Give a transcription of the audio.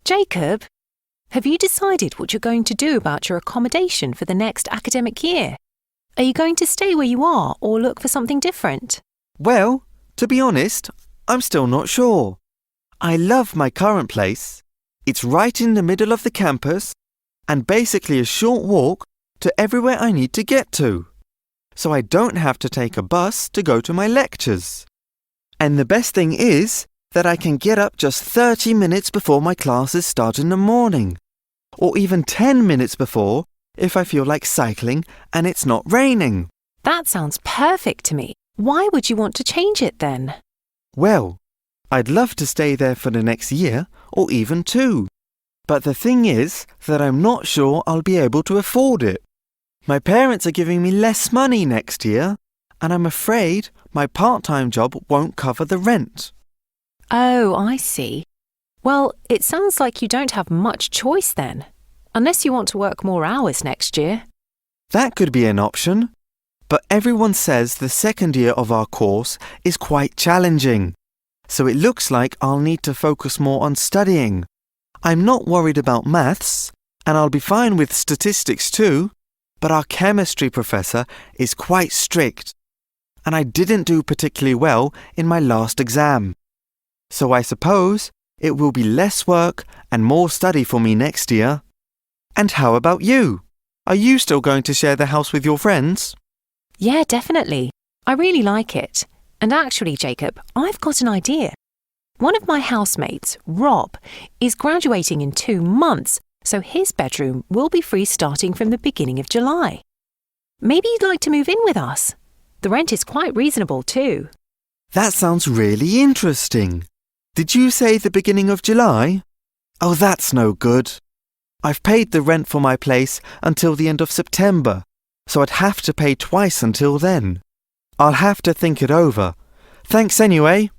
Jacob, have you decided what you're going to do about your accommodation for the next academic year? Are you going to stay where you are or look for something different? Well, to be honest, I'm still not sure. I love my current place. It's right in the middle of the campus and basically a short walk to everywhere I need to get to. So I don't have to take a bus to go to my lectures. And the best thing is that I can get up just 30 minutes before my classes start in the morning, or even 10 minutes before if I feel like cycling and it's not raining. That sounds perfect to me. Why would you want to change it then? Well, I'd love to stay there for the next year or even 2. But the thing is that I'm not sure I'll be able to afford it. My parents are giving me less money next year, and I'm afraid my part-time job won't cover the rent. Oh, I see. Well, it sounds like you don't have much choice then, unless you want to work more hours next year. That could be an option, but everyone says the second year of our course is quite challenging, so it looks like I'll need to focus more on studying. I'm not worried about maths, and I'll be fine with statistics too, but our chemistry professor is quite strict, and I didn't do particularly well in my last exam. So I suppose it will be less work and more study for me next year. And how about you? Are you still going to share the house with your friends? Yeah, definitely. I really like it. And actually, Jacob, I've got an idea. One of my housemates, Rob, is graduating in 2 months, so his bedroom will be free starting from the beginning of July. Maybe you'd like to move in with us. The rent is quite reasonable too. That sounds really interesting. Did you say the beginning of July? Oh, that's no good. I've paid the rent for my place until the end of September, so I'd have to pay twice until then. I'll have to think it over. Thanks anyway.